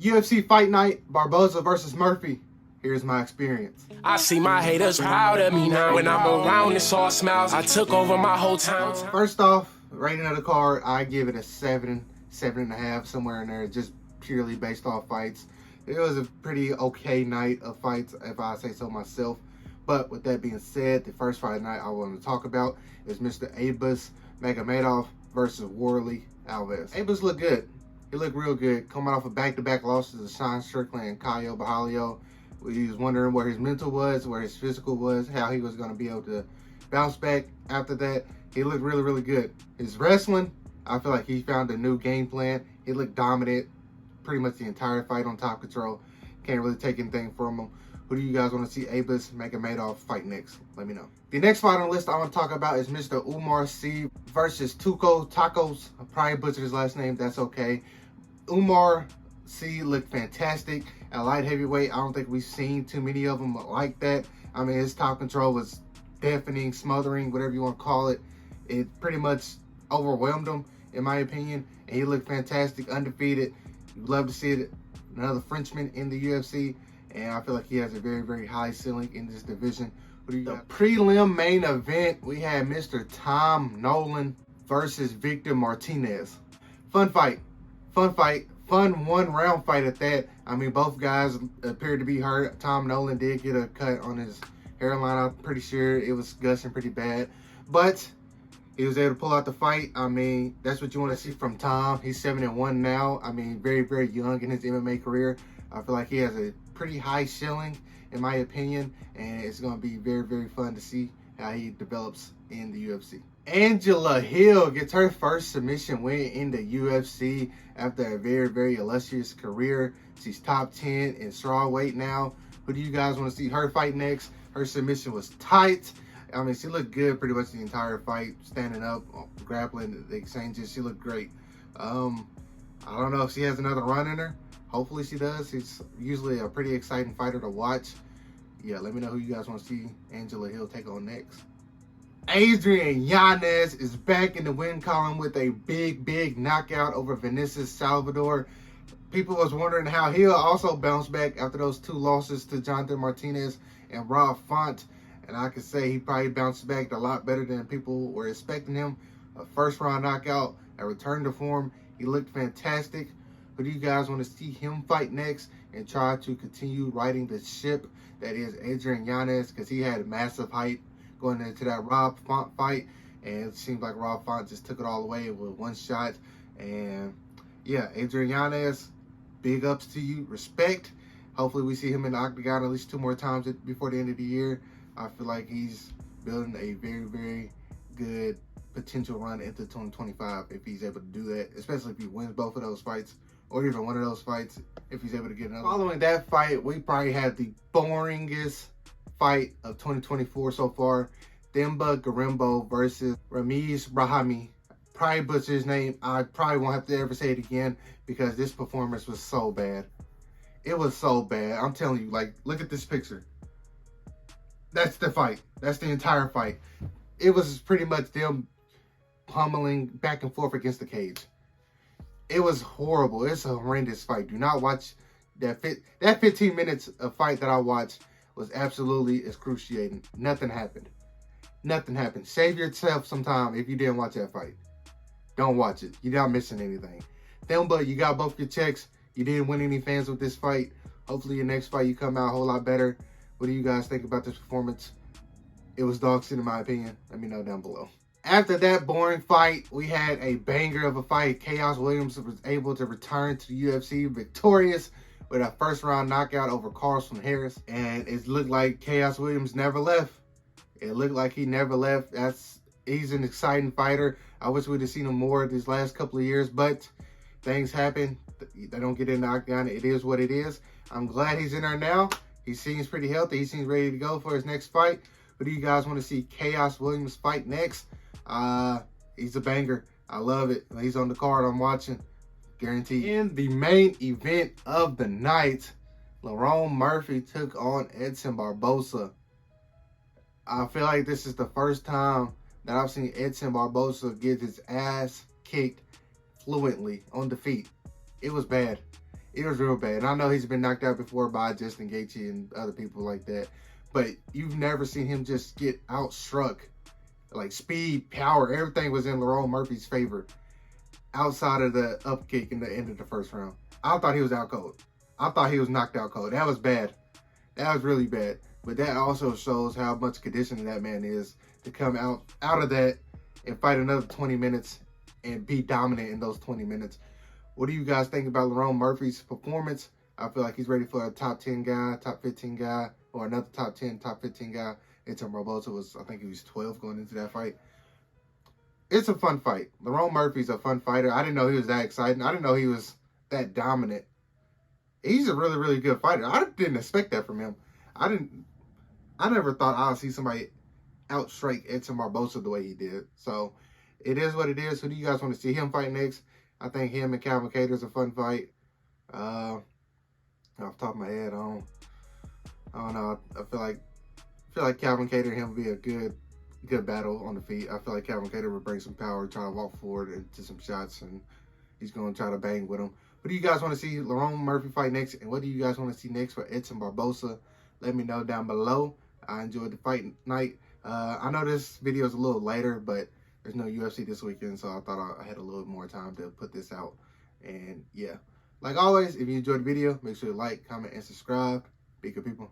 UFC Fight Night, Barboza versus Murphy. Here's my experience. I see my haters proud of me now. When I'm around, it's all smiles. I took over my whole town. First off, rating of the card, I give it a 7.5, somewhere in there, just purely based off fights. It was a pretty okay night of fights, if I say so myself. But with that being said, the first fight night I want to talk about is Mr. Abus Magomedov versus Warley Alves. Abus looked good. He looked real good, coming off of back-to-back losses to Sean Strickland and Caio Borralho. He was wondering where his mental was, where his physical was, how he was going to be able to bounce back after that. He looked really, really good. His wrestling, I feel like he found a new game plan. He looked dominant pretty much the entire fight on top control. Can't really take anything from him. Who do you guys want to see Abus Magomedov fight next? Let me know. The next fight on the list I want to talk about is Mr. Umar C versus Tuco Tacos. I probably butchered his last name. That's okay. Umar C looked fantastic at light heavyweight. I don't think we've seen too many of them like that. I mean, his top control was deafening, smothering, whatever you want to call it. It pretty much overwhelmed him, in my opinion. And he looked fantastic, undefeated. You'd love to see it. Another Frenchman in the UFC. And I feel like he has a very, very high ceiling in this division. The prelim main event, we had Mr. Tom Nolan versus Victor Martinez. Fun fight. Fun fight. Fun one-round fight at that. I mean, both guys appeared to be hurt. Tom Nolan did get a cut on his hairline. I'm pretty sure it was gushing pretty bad. But he was able to pull out the fight. I mean, that's what you want to see from Tom. He's 7-1 now. I mean, very, very young in his MMA career. I feel like he has a pretty high ceiling, in my opinion, and it's going to be very, very fun to see how he develops in the UFC. Angela Hill gets her first submission win in the UFC after a very, very illustrious career. She's top 10 in strawweight now. Who do you guys want to see her fight next? Her submission was tight. I mean, she looked good pretty much the entire fight, standing up, grappling, the exchanges. She looked great. I don't know if she has another run in her. Hopefully she does. She's usually a pretty exciting fighter to watch. Yeah, let me know who you guys want to see Angela Hill take on next. Adrian Yanez is back in the win column with a big, big knockout over Vinicius Salvador. People was wondering how he'll also bounce back after those two losses to Jonathan Martinez and Rob Font. And I could say he probably bounced back a lot better than people were expecting him. A first-round knockout, a return to form. He looked fantastic. Who do you guys want to see him fight next and try to continue riding the ship that is Adrian Yanez, because he had a massive hype going into that Rob Font fight, and it seems like Rob Font just took it all away with one shot. And yeah, Adrian Yanez, big ups to you, respect. Hopefully we see him in the octagon at least 2 more times before the end of the year. I feel like he's building a very, very good potential run into 2025 if he's able to do that, especially if he wins both of those fights, or even one of those fights, if he's able to get another. Following that fight, we probably had the boringest fight of 2024 so far. Demba Gorimbo versus Ramiz Brahimi. Probably butchered his name. I probably won't have to ever say it again because this performance was so bad. It was so bad. I'm telling you, like, look at this picture. That's the fight. That's the entire fight. It was pretty much them pummeling back and forth against the cage. It was horrible. It's a horrendous fight. Do not watch that. That 15 minutes of fight that I watched was absolutely excruciating. Nothing happened. Nothing happened. Save yourself some time if you didn't watch that fight. Don't watch it. You're not missing anything. Demba, you got both your checks. You didn't win any fans with this fight. Hopefully your next fight you come out a whole lot better. What do you guys think about this performance? It was dog shit in my opinion. Let me know down below. After that boring fight, we had a banger of a fight. Chaos Williams was able to return to the UFC victorious with a first-round knockout over Carlson Harris. And it looked like Chaos Williams never left. It looked like he never left. He's an exciting fighter. I wish we'd have seen him more these last couple of years, but things happen. They don't get in the octagon. It is what it is. I'm glad he's in there now. He seems pretty healthy. He seems ready to go for his next fight. Who do you guys want to see Chaos Williams fight next? He's a banger. I love it. He's on the card. I'm watching. Guaranteed. In the main event of the night, Lerone Murphy took on Edson Barboza. I feel like this is the first time that I've seen Edson Barboza get his ass kicked fluently on defeat. It was bad. It was real bad. And I know he's been knocked out before by Justin Gaethje and other people like that. But you've never seen him just get outstruck. Like speed, power, everything was in Lerone Murphy's favor. Outside of the up kick in the end of the first round. I thought he was out cold. I thought he was knocked out cold. That was bad. That was really bad. But that also shows how much conditioning that man is to come out of that and fight another 20 minutes and be dominant in those 20 minutes. What do you guys think about Lerone Murphy's performance? I feel like he's ready for a top 10 guy, top 15 guy, or another top 10, top 15 guy. Until Barboza was, I think he was 12 going into that fight. It's a fun fight. Lerone Murphy's a fun fighter. I didn't know he was that exciting. I didn't know he was that dominant. He's a really, really good fighter. I didn't expect that from him. I never thought I would see somebody outstrike Edson Barboza the way he did. So it is what it is. Who do you guys want to see him fight next? I think him and Calvin Kattar is a fun fight. Off the top of my head, I don't know. I feel like Calvin Kattar and him would be a good battle on the feet. I feel like Calvin Kattar would bring some power, try to walk forward into some shots, and he's going to try to bang with him. What do you guys want to see Lerone Murphy fight next? And what do you guys want to see next for Edson Barboza? Let me know down below. I enjoyed the fight night. I know this video is a little later, but there's no UFC this weekend, so I thought I had a little more time to put this out. And yeah, like always, if you enjoyed the video, make sure to like, comment, and subscribe. Be good people.